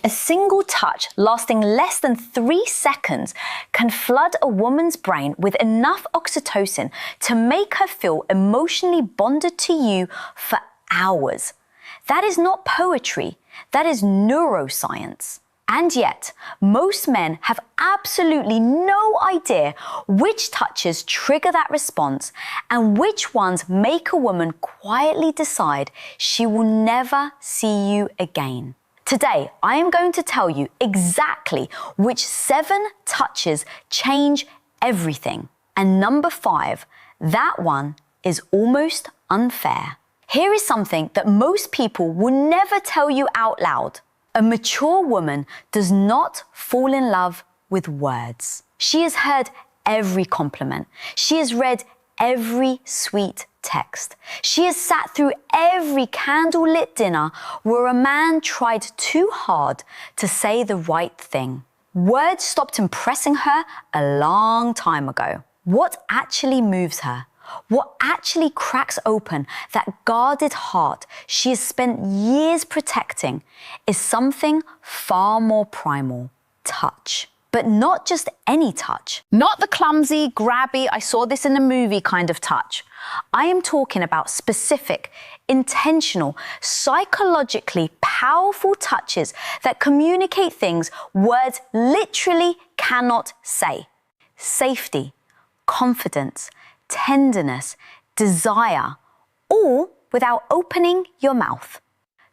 A single touch lasting less than 3 seconds can flood a woman's brain with enough oxytocin to make her feel emotionally bonded to you for hours. That is not poetry, that is neuroscience. And yet, most men have absolutely no idea which touches trigger that response and which ones make a woman quietly decide she will never see you again. Today, I am going to tell you exactly which 7 touches change everything. And number 5, that one is almost unfair. Here is something that most people will never tell you out loud. A mature woman does not fall in love with words. She has heard every compliment. She has read every sweet text. She has sat through every candlelit dinner where a man tried too hard to say the right thing. Words stopped impressing her a long time ago. What actually moves her? What actually cracks open that guarded heart she has spent years protecting is something far more primal: touch. But not just any touch. Not the clumsy, grabby, I saw this in a movie kind of touch. I am talking about specific, intentional, psychologically powerful touches that communicate things words literally cannot say. Safety, confidence, tenderness, desire, all without opening your mouth.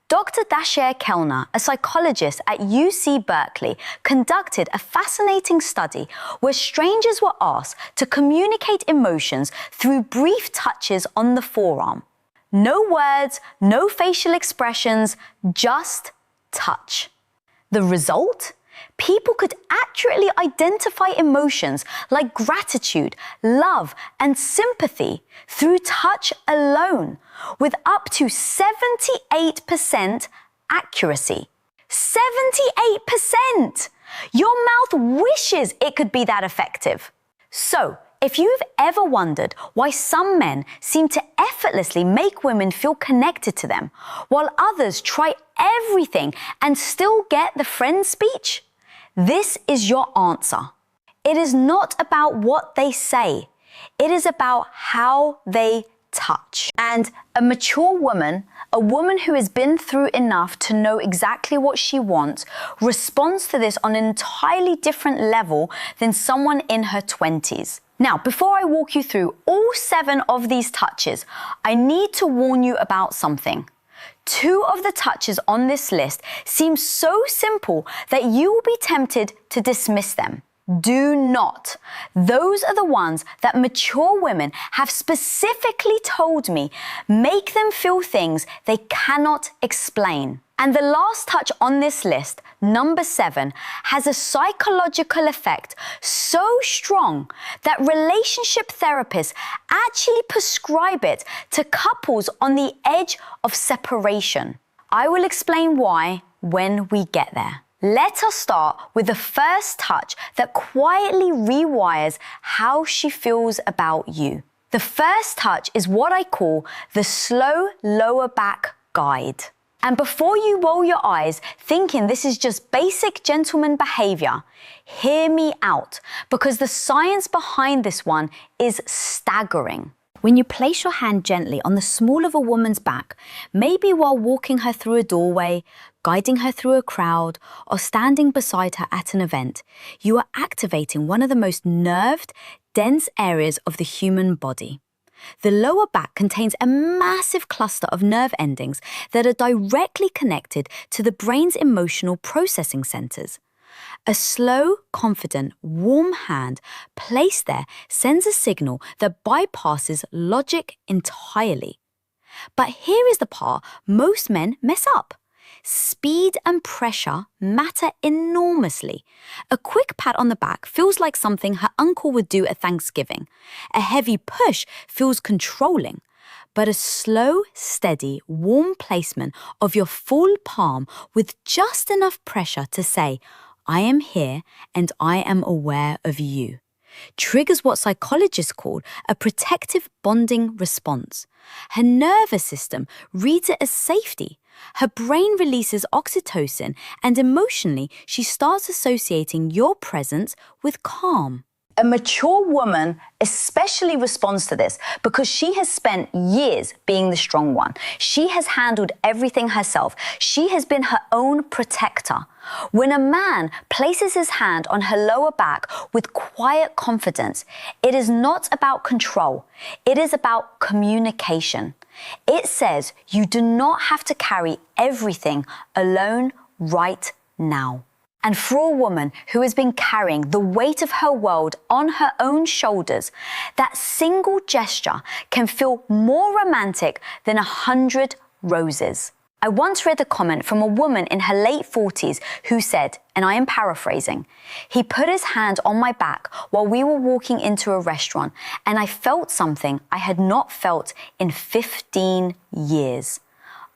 Dr. Dashiell Kellner, a psychologist at UC Berkeley, conducted a fascinating study where strangers were asked to communicate emotions through brief touches on the forearm. No words, no facial expressions, just touch. The result? People could accurately identify emotions like gratitude, love, and sympathy through touch alone, with up to 78% accuracy. 78%! Your mouth wishes it could be that effective. So, if you've ever wondered why some men seem to effortlessly make women feel connected to them, while others try everything and still get the friend speech, this is your answer. It is not about what they say. It is about how they touch. And a mature woman, a woman who has been through enough to know exactly what she wants, responds to this on an entirely different level than someone in her 20s. Now, before I walk you through all 7 of these touches, I need to warn you about something. 2 of the touches on this list seem so simple that you will be tempted to dismiss them. Do not. Those are the ones that mature women have specifically told me make them feel things they cannot explain. And the last touch on this list, number 7, has a psychological effect so strong that relationship therapists actually prescribe it to couples on the edge of separation. I will explain why when we get there. Let us start with the first touch that quietly rewires how she feels about you. The first touch is what I call the slow lower back guide. And before you roll your eyes thinking this is just basic gentleman behavior, hear me out, because the science behind this one is staggering. When you place your hand gently on the small of a woman's back, maybe while walking her through a doorway, guiding her through a crowd, or standing beside her at an event, you are activating one of the most nerved, dense areas of the human body. The lower back contains a massive cluster of nerve endings that are directly connected to the brain's emotional processing centers. A slow, confident, warm hand placed there sends a signal that bypasses logic entirely. But here is the part most men mess up. Speed and pressure matter enormously. A quick pat on the back feels like something her uncle would do at Thanksgiving. A heavy push feels controlling. But a slow, steady, warm placement of your full palm with just enough pressure to say, I am here and I am aware of you, triggers what psychologists call a protective bonding response. Her nervous system reads it as safety. Her brain releases oxytocin, and emotionally, she starts associating your presence with calm. A mature woman especially responds to this because she has spent years being the strong one. She has handled everything herself. She has been her own protector. When a man places his hand on her lower back with quiet confidence, it is not about control. It is about communication. It says you do not have to carry everything alone right now. And for a woman who has been carrying the weight of her world on her own shoulders, that single gesture can feel more romantic than 100 roses. I once read a comment from a woman in her late 40s who said, and I am paraphrasing, "He put his hand on my back while we were walking into a restaurant, and I felt something I had not felt in 15 years.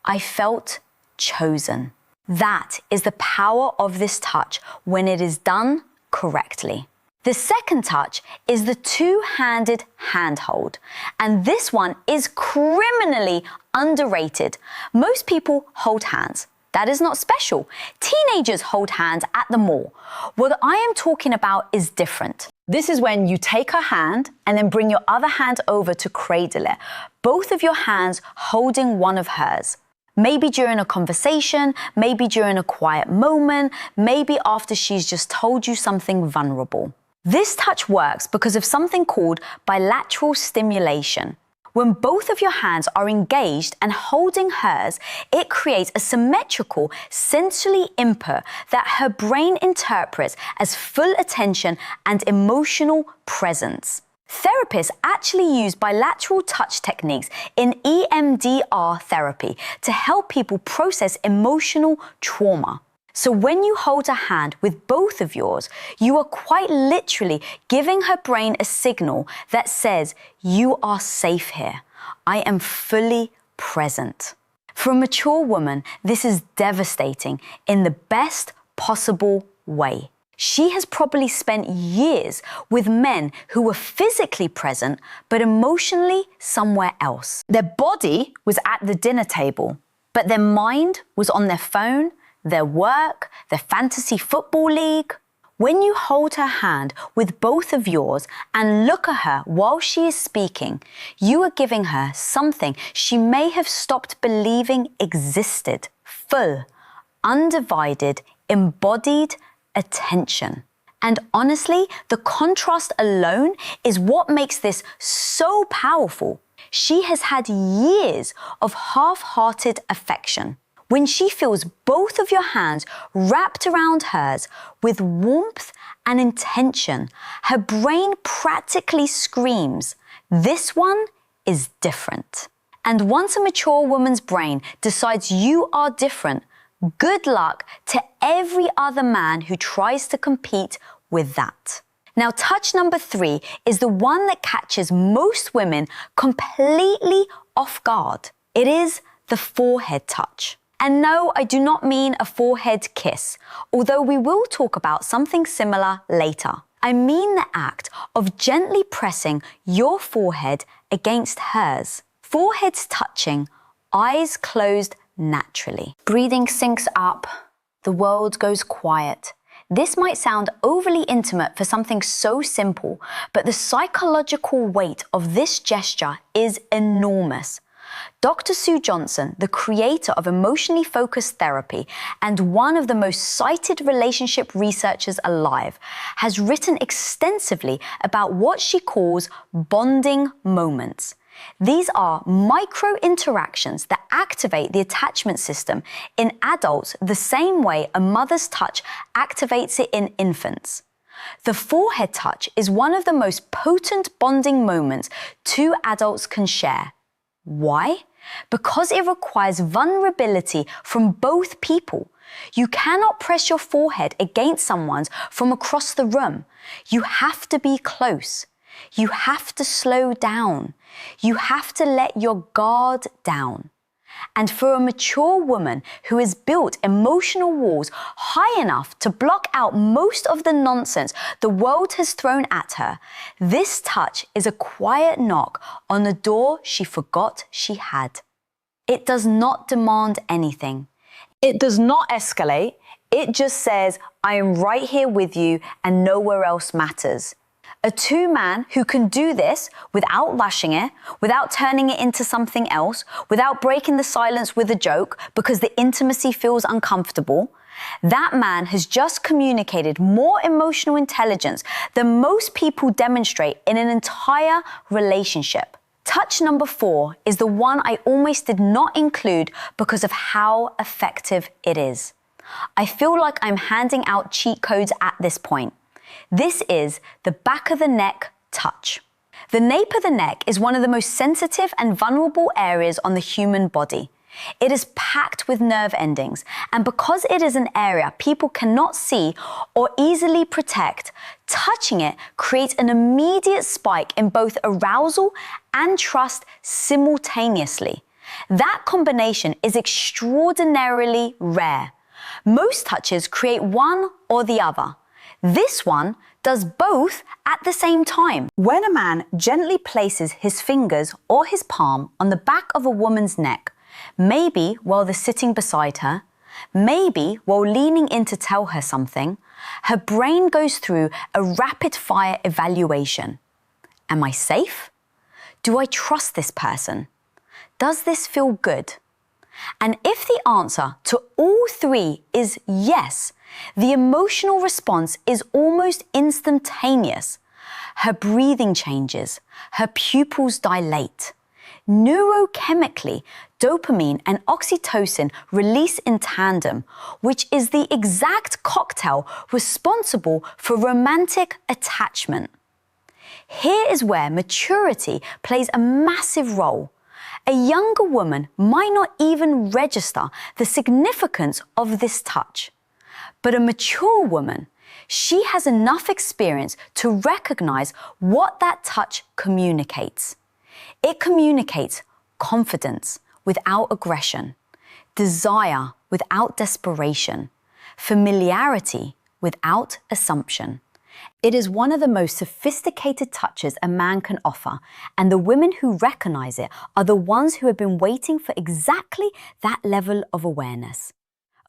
I felt chosen." That is the power of this touch when it is done correctly. The second touch is the two-handed handhold, and this one is criminally underrated. Most people hold hands. That is not special. Teenagers hold hands at the mall. What I am talking about is different. This is when you take her hand and then bring your other hand over to cradle it, both of your hands holding one of hers. Maybe during a conversation, maybe during a quiet moment, maybe after she's just told you something vulnerable. This touch works because of something called bilateral stimulation. When both of your hands are engaged and holding hers, it creates a symmetrical sensory input that her brain interprets as full attention and emotional presence. Therapists actually use bilateral touch techniques in EMDR therapy to help people process emotional trauma. So when you hold a hand with both of yours, you are quite literally giving her brain a signal that says, "You are safe here. I am fully present." For a mature woman, this is devastating in the best possible way. She has probably spent years with men who were physically present, but emotionally somewhere else. Their body was at the dinner table, but their mind was on their phone, their work, their fantasy football league. When you hold her hand with both of yours and look at her while she is speaking, you are giving her something she may have stopped believing existed. Full, undivided, embodied attention. And honestly, the contrast alone is what makes this so powerful. She has had years of half-hearted affection. When she feels both of your hands wrapped around hers with warmth and intention, her brain practically screams, "This one is different." And once a mature woman's brain decides you are different, good luck to every other man who tries to compete with that. Now, touch number 3 is the one that catches most women completely off guard. It is the forehead touch. And no, I do not mean a forehead kiss, although we will talk about something similar later. I mean the act of gently pressing your forehead against hers. Foreheads touching, eyes closed naturally. Breathing syncs up, the world goes quiet. This might sound overly intimate for something so simple, but the psychological weight of this gesture is enormous. Dr. Sue Johnson, the creator of emotionally focused therapy and one of the most cited relationship researchers alive, has written extensively about what she calls bonding moments. These are micro interactions that activate the attachment system in adults the same way a mother's touch activates it in infants. The forehead touch is one of the most potent bonding moments two adults can share. Why? Because it requires vulnerability from both people. You cannot press your forehead against someone's from across the room. You have to be close. You have to slow down. You have to let your guard down. And for a mature woman who has built emotional walls high enough to block out most of the nonsense the world has thrown at her, this touch is a quiet knock on the door she forgot she had. It does not demand anything. It does not escalate. It just says, I am right here with you and nowhere else matters. A two-man who can do this without rushing it, without turning it into something else, without breaking the silence with a joke because the intimacy feels uncomfortable, that man has just communicated more emotional intelligence than most people demonstrate in an entire relationship. Touch number 4 is the one I almost did not include because of how effective it is. I feel like I'm handing out cheat codes at this point. This is the back of the neck touch. The nape of the neck is one of the most sensitive and vulnerable areas on the human body. It is packed with nerve endings, and because it is an area people cannot see or easily protect, touching it creates an immediate spike in both arousal and trust simultaneously. That combination is extraordinarily rare. Most touches create one or the other. This one does both at the same time. When a man gently places his fingers or his palm on the back of a woman's neck, maybe while they're sitting beside her, maybe while leaning in to tell her something, her brain goes through a rapid-fire evaluation. Am I safe? Do I trust this person? Does this feel good? And if the answer to all three is yes, the emotional response is almost instantaneous. Her breathing changes, her pupils dilate. Neurochemically, dopamine and oxytocin release in tandem, which is the exact cocktail responsible for romantic attachment. Here is where maturity plays a massive role. A younger woman might not even register the significance of this touch. But a mature woman, she has enough experience to recognize what that touch communicates. It communicates confidence without aggression, desire without desperation, familiarity without assumption. It is one of the most sophisticated touches a man can offer, and the women who recognize it are the ones who have been waiting for exactly that level of awareness.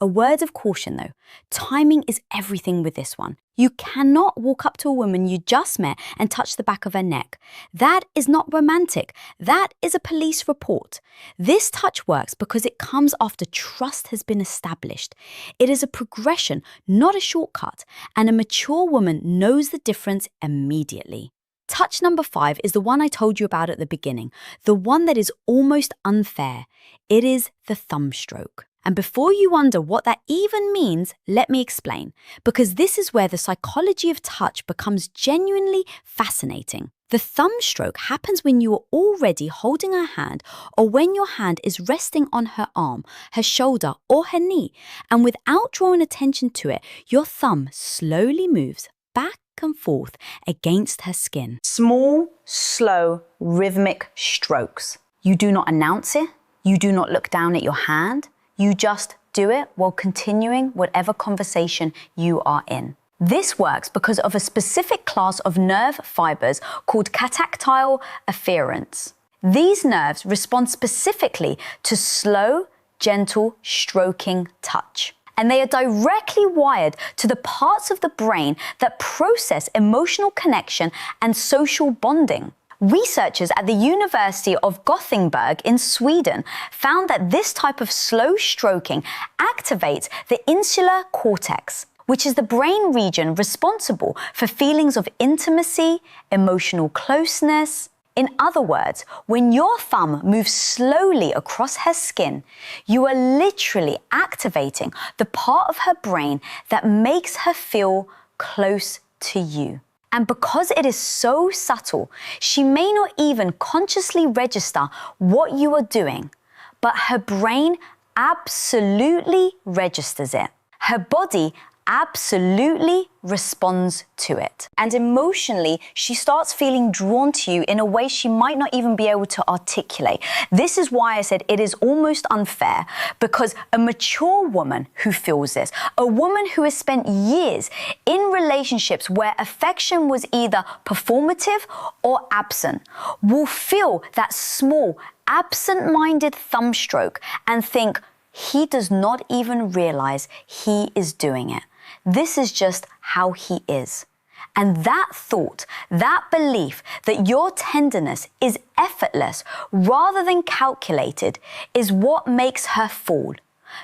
A word of caution though, timing is everything with this one. You cannot walk up to a woman you just met and touch the back of her neck. That is not romantic. That is a police report. This touch works because it comes after trust has been established. It is a progression, not a shortcut, and a mature woman knows the difference immediately. Touch number 5 is the one I told you about at the beginning, the one that is almost unfair. It is the thumb stroke. And before you wonder what that even means, let me explain, because this is where the psychology of touch becomes genuinely fascinating. The thumb stroke happens when you are already holding her hand or when your hand is resting on her arm, her shoulder, or her knee, and without drawing attention to it, your thumb slowly moves back and forth against her skin. Small, slow, rhythmic strokes. You do not announce it. You do not look down at your hand. You just do it while continuing whatever conversation you are in. This works because of a specific class of nerve fibers called catactile afferents. These nerves respond specifically to slow, gentle, stroking touch. And they are directly wired to the parts of the brain that process emotional connection and social bonding. Researchers at the University of Gothenburg in Sweden found that this type of slow stroking activates the insular cortex, which is the brain region responsible for feelings of intimacy, emotional closeness. In other words, when your thumb moves slowly across her skin, you are literally activating the part of her brain that makes her feel close to you. And because it is so subtle, she may not even consciously register what you are doing, but her brain absolutely registers it. Her body absolutely responds to it. And emotionally, she starts feeling drawn to you in a way she might not even be able to articulate. This is why I said it is almost unfair, because a mature woman who feels this, a woman who has spent years in relationships where affection was either performative or absent, will feel that small, absent-minded thumb stroke and think, he does not even realize he is doing it. This is just how he is. And that thought, that belief that your tenderness is effortless rather than calculated is what makes her fall.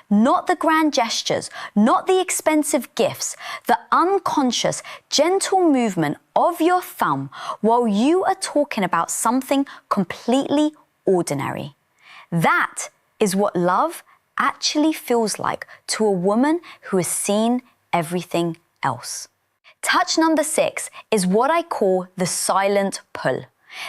Not the grand gestures, not the expensive gifts, the unconscious, gentle movement of your thumb while you are talking about something completely ordinary. That is what love actually feels like to a woman who has seen everything else. Touch number 6 is what I call the silent pull.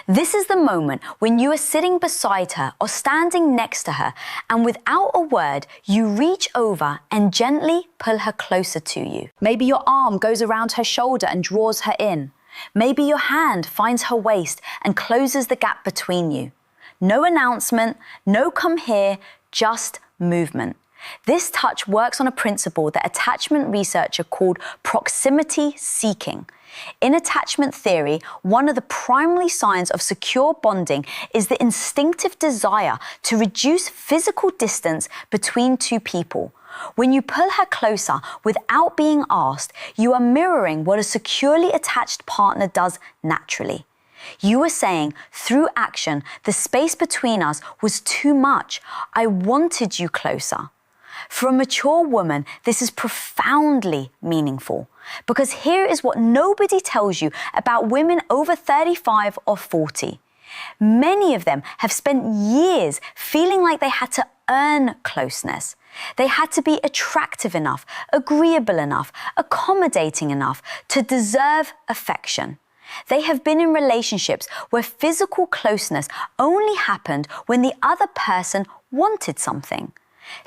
This is the moment when you are sitting beside her or standing next to her, and without a word, you reach over and gently pull her closer to you. Maybe your arm goes around her shoulder and draws her in. Maybe your hand finds her waist and closes the gap between you. No announcement, no come here, just movement. This touch works on a principle that attachment researcher called proximity seeking. In attachment theory, one of the primary signs of secure bonding is the instinctive desire to reduce physical distance between two people. When you pull her closer without being asked, you are mirroring what a securely attached partner does naturally. You are saying, through action, the space between us was too much. I wanted you closer. For a mature woman, this is profoundly meaningful, because here is what nobody tells you about women over 35 or 40. Many of them have spent years feeling like they had to earn closeness. They had to be attractive enough, agreeable enough, accommodating enough to deserve affection. They have been in relationships where physical closeness only happened when the other person wanted something.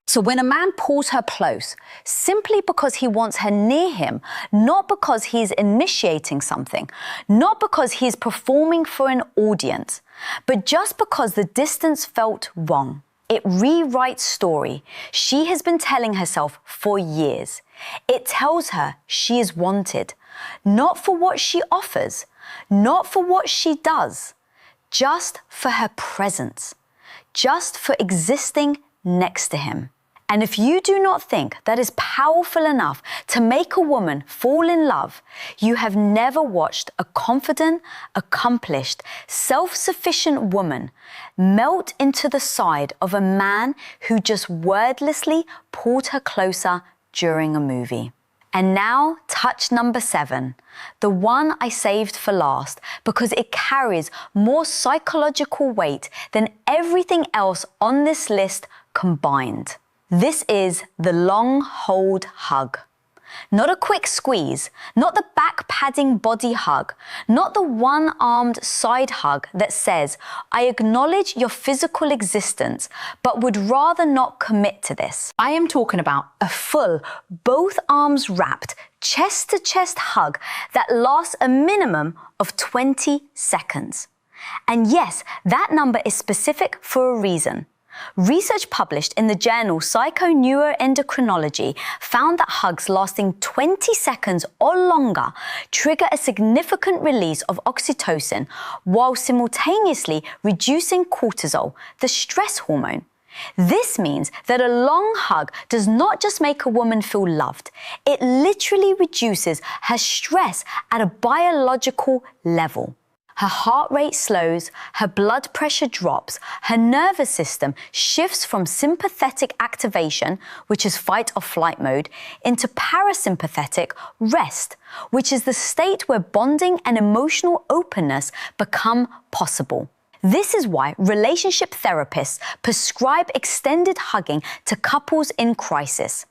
So when a man pulls her close, simply because he wants her near him, not because he's initiating something, not because he's performing for an audience, but just because the distance felt wrong, it rewrites story she has been telling herself for years. It tells her she is wanted, not for what she offers, not for what she does, just for her presence, just for existing next to him. And if you do not think that is powerful enough to make a woman fall in love, you have never watched a confident, accomplished, self-sufficient woman melt into the side of a man who just wordlessly pulled her closer during a movie. And now, touch number 7, the one I saved for last because it carries more psychological weight than everything else on this list combined. This is the long hold hug. Not a quick squeeze, not the back padding body hug, not the one-armed side hug that says, I acknowledge your physical existence, but would rather not commit to this. I am talking about a full, both arms wrapped, chest-to-chest hug that lasts a minimum of 20 seconds. And yes, that number is specific for a reason. Research published in the journal Psychoneuroendocrinology found that hugs lasting 20 seconds or longer trigger a significant release of oxytocin while simultaneously reducing cortisol, the stress hormone. This means that a long hug does not just make a woman feel loved, it literally reduces her stress at a biological level. Her heart rate slows, her blood pressure drops, her nervous system shifts from sympathetic activation, which is fight or flight mode, into parasympathetic rest, which is the state where bonding and emotional openness become possible. This is why relationship therapists prescribe extended hugging to couples in crisis.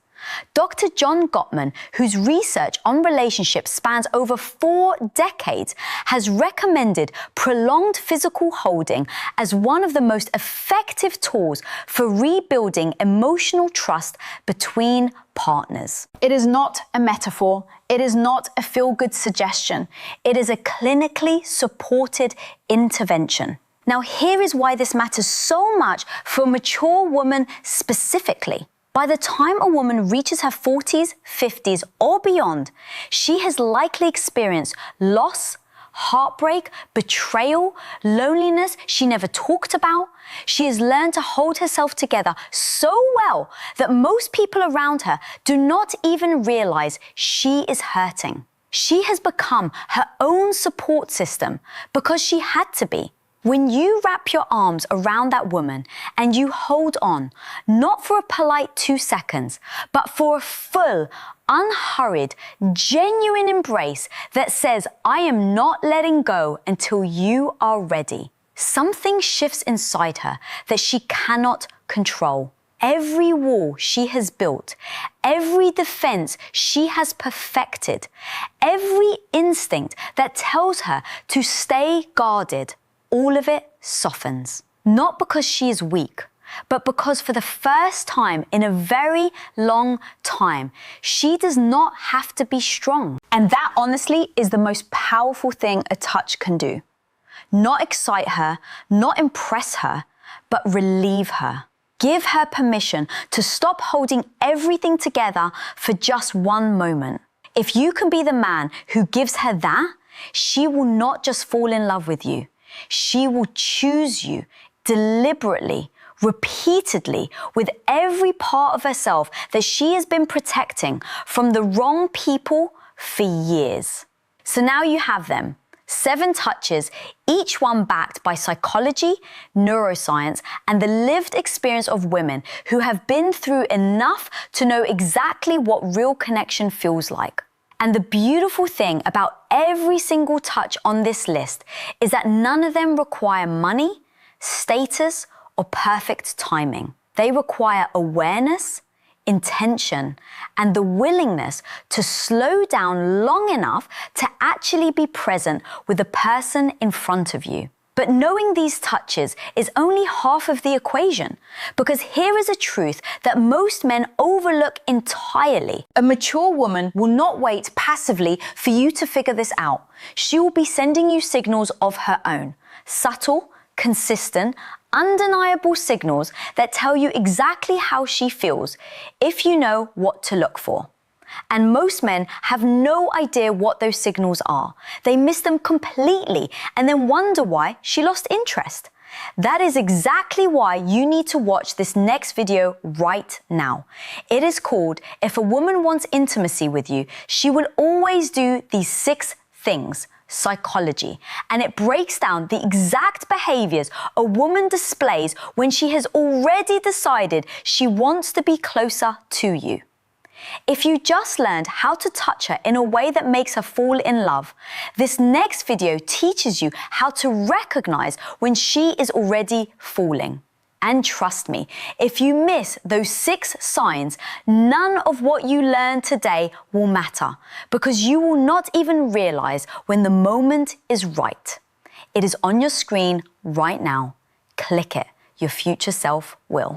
Dr. John Gottman, whose research on relationships spans over 4 decades, has recommended prolonged physical holding as one of the most effective tools for rebuilding emotional trust between partners. It is not a metaphor. It is not a feel-good suggestion. It is a clinically supported intervention. Now, here is why this matters so much for mature women specifically. By the time a woman reaches her 40s, 50s, or beyond, she has likely experienced loss, heartbreak, betrayal, loneliness she never talked about. She has learned to hold herself together so well that most people around her do not even realize she is hurting. She has become her own support system because she had to be. When you wrap your arms around that woman and you hold on, not for a polite 2 seconds, but for a full, unhurried, genuine embrace that says, I am not letting go until you are ready, something shifts inside her that she cannot control. Every wall she has built, every defense she has perfected, every instinct that tells her to stay guarded, all of it softens. Not because she is weak, but because for the first time in a very long time, she does not have to be strong. And that honestly is the most powerful thing a touch can do. Not excite her, not impress her, but relieve her. Give her permission to stop holding everything together for just one moment. If you can be the man who gives her that, she will not just fall in love with you. She will choose you deliberately, repeatedly, with every part of herself that she has been protecting from the wrong people for years. So now you have them. 7 touches, each one backed by psychology, neuroscience, and the lived experience of women who have been through enough to know exactly what real connection feels like. And the beautiful thing about every single touch on this list is that none of them require money, status, or perfect timing. They require awareness, intention, and the willingness to slow down long enough to actually be present with the person in front of you. But knowing these touches is only half of the equation, because here is a truth that most men overlook entirely. A mature woman will not wait passively for you to figure this out. She will be sending you signals of her own, subtle, consistent, undeniable signals that tell you exactly how she feels if you know what to look for. And most men have no idea what those signals are. They miss them completely and then wonder why she lost interest. That is exactly why you need to watch this next video right now. It is called, If a Woman Wants Intimacy with You, She Will Always Do These 6 Things. Psychology, and it breaks down the exact behaviors a woman displays when she has already decided she wants to be closer to you. If you just learned how to touch her in a way that makes her fall in love, this next video teaches you how to recognize when she is already falling. And trust me, if you miss those 6 signs, none of what you learn today will matter, because you will not even realize when the moment is right. It is on your screen right now. Click it. Your future self will.